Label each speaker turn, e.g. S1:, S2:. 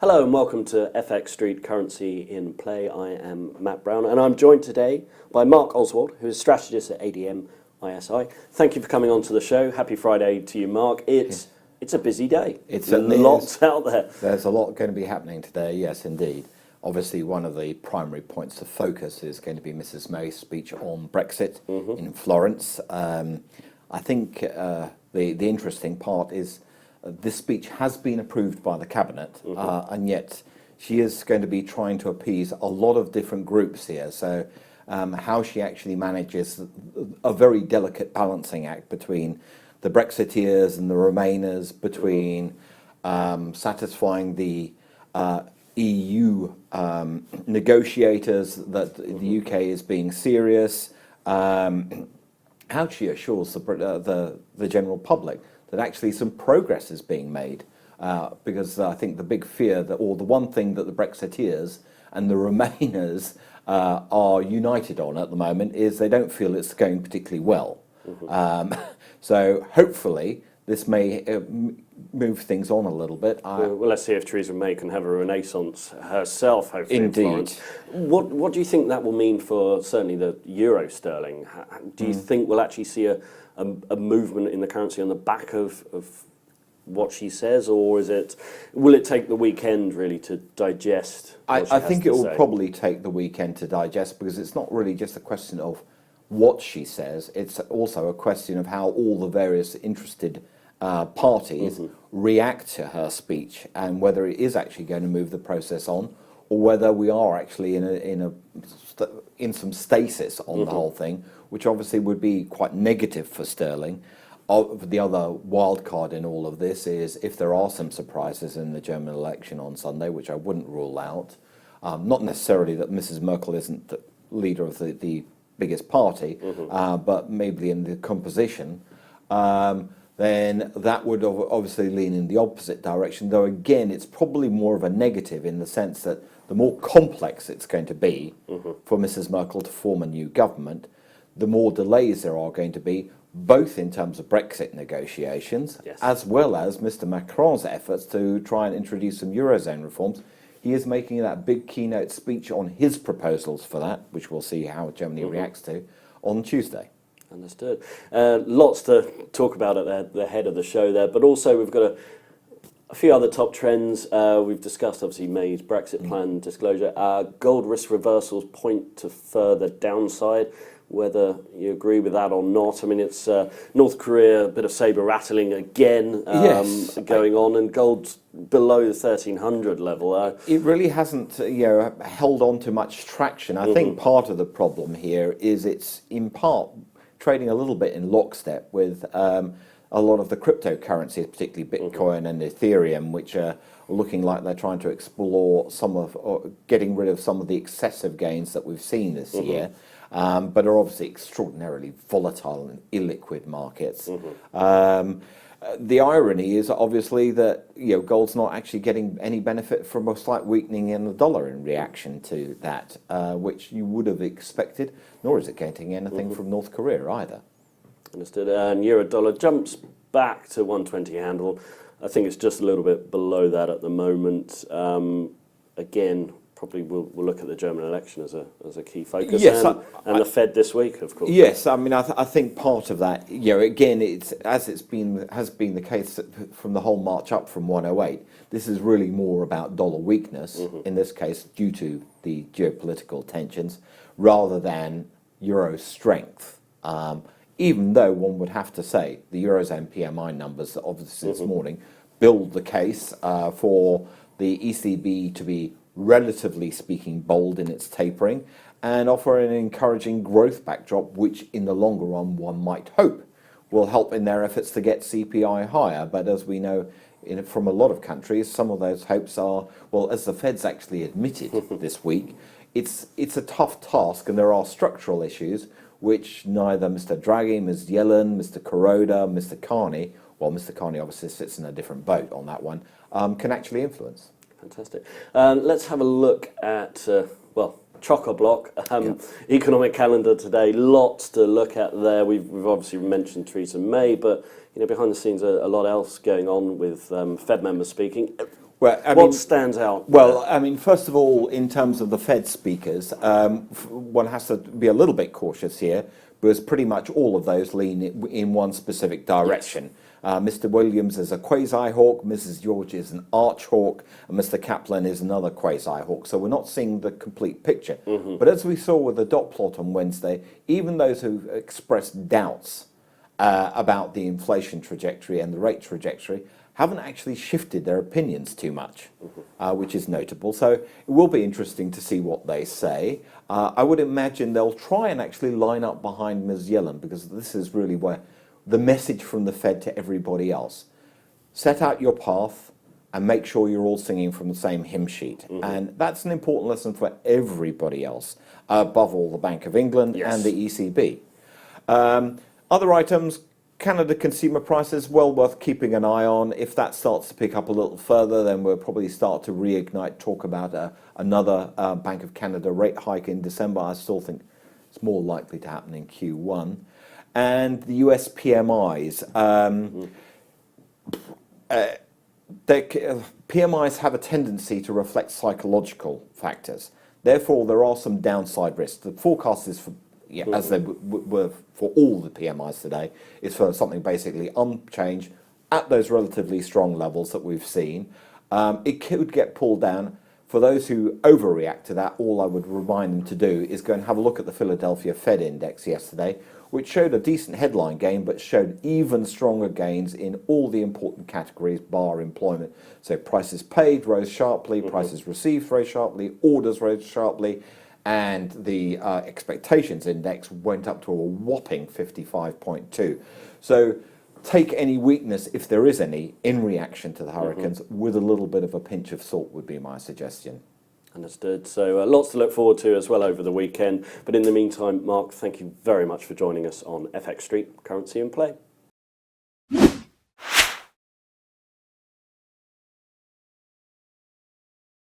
S1: Hello and welcome to FX Street Currency in Play. I am Matt Brown and I'm joined today by Mark Oswald, who is strategist at ADM ISI. Thank you for coming on to the show. Happy Friday to you, Mark. It's a busy day.
S2: It's
S1: lots out there.
S2: There's a lot going to be happening today, yes, indeed. Obviously, one of the primary points of focus is going to be Mrs May's speech on Brexit in Florence. I think the interesting part is this speech has been approved by the Cabinet, and yet she is going to be trying to appease a lot of different groups here. So how she actually manages a very delicate balancing act between the Brexiteers and the Remainers, between satisfying the EU negotiators that the UK is being serious, how she assures the general public that actually some progress is being made, because I think the big fear that, or the one thing that the Brexiteers and the Remainers are united on at the moment is they don't feel it's going particularly well. So hopefully this may move things on a little bit.
S1: Well, let's see if Theresa May can have a renaissance herself, hopefully.
S2: Indeed.
S1: In Florence. What do you think that will mean for certainly the euro sterling? Do you think we'll actually see a movement in the currency on the back of what she says, or will it take the weekend really to digest what
S2: I think it will probably take the weekend to digest, because it's not really just a question of what she says, it's also a question of how all the various interested parties react to her speech, and whether it is actually going to move the process on, or whether we are actually in some stasis on the whole thing, which obviously would be quite negative for sterling. The other wild card in all of this is if there are some surprises in the German election on Sunday, which I wouldn't rule out. Not necessarily that Mrs Merkel isn't the leader of the biggest party, but maybe in the composition, then that would obviously lean in the opposite direction, though again it's probably more of a negative in the sense that the more complex it's going to be for Mrs Merkel to form a new government, the more delays there are going to be, both in terms of Brexit negotiations, as well as Mr Macron's efforts to try and introduce some Eurozone reforms. He is making that big keynote speech on his proposals for that, which we'll see how Germany reacts to, on Tuesday.
S1: Understood. Lots to talk about at the head of the show there, but also we've got a few other top trends. We've discussed, obviously, May's Brexit plan disclosure. Gold risk reversals point to further downside, whether you agree with that or not. I mean, it's North Korea, a bit of saber rattling again going on, and gold's below the 1300 level.
S2: It really hasn't held on to much traction. I think part of the problem here is it's in part trading a little bit in lockstep with a lot of the cryptocurrencies, particularly Bitcoin and Ethereum, which are looking like they're trying to explore or getting rid of some of the excessive gains that we've seen this year. But are obviously extraordinarily volatile and illiquid markets. The irony is obviously that gold's not actually getting any benefit from a slight weakening in the dollar in reaction to that, which you would have expected, nor is it getting anything from North Korea either. Understood.
S1: And euro dollar jumps back to 120 handle. I think it's just a little bit below that at the moment. Again, probably we'll look at the German election as a key focus, and the Fed this week, of course.
S2: Yes, I mean, I think part of that, again, has been the case from the whole march up from 108. This is really more about dollar weakness, in this case due to the geopolitical tensions, rather than euro strength. Even though one would have to say the Eurozone PMI numbers, obviously this morning, build the case for the ECB to be relatively speaking bold in its tapering and offer an encouraging growth backdrop, which in the longer run one might hope will help in their efforts to get CPI higher. But as we know from a lot of countries, some of those hopes are, well, as the Fed's actually admitted this week, it's a tough task, and there are structural issues which neither Mr Draghi, Ms Yellen, Mr Kuroda, Mr Carney, well, Mr Carney obviously sits in a different boat on that one, can actually influence.
S1: Fantastic. Let's have a look at, chock-a-block economic calendar today. Lots to look at there. We've obviously mentioned Theresa May, but behind the scenes a lot else going on with Fed members speaking.
S2: Well, I
S1: what
S2: mean,
S1: stands out?
S2: Well, I mean, first of all, in terms of the Fed speakers, one has to be a little bit cautious here because pretty much all of those lean in one specific direction. Mr. Williams is a quasi-hawk, Mrs. George is an arch-hawk, and Mr. Kaplan is another quasi-hawk. So we're not seeing the complete picture. But as we saw with the dot plot on Wednesday, even those who expressed doubts about the inflation trajectory and the rate trajectory haven't actually shifted their opinions too much, which is notable. So it will be interesting to see what they say. I would imagine they'll try and actually line up behind Ms. Yellen, because this is really where the message from the Fed to everybody else. Set out your path and make sure you're all singing from the same hymn sheet. And that's an important lesson for everybody else, above all the Bank of England and the ECB. Other items, Canada consumer prices, well worth keeping an eye on. If that starts to pick up a little further, then we'll probably start to reignite talk about another Bank of Canada rate hike in December. I still think it's more likely to happen in Q1. And the US PMIs. PMIs have a tendency to reflect psychological factors. Therefore, there are some downside risks. The forecast is for, as they were for all the PMIs today, is for something basically unchanged at those relatively strong levels that we've seen. It could get pulled down. For those who overreact to that, all I would remind them to do is go and have a look at the Philadelphia Fed Index yesterday, which showed a decent headline gain, but showed even stronger gains in all the important categories, bar employment. So prices paid rose sharply, prices received rose sharply, orders rose sharply, and the expectations index went up to a whopping 55.2. So take any weakness, if there is any, in reaction to the hurricanes with a little bit of a pinch of salt would be my suggestion.
S1: Understood. So lots to look forward to as well over the weekend. But in the meantime, Mark, thank you very much for joining us on FX Street, Currency in Play.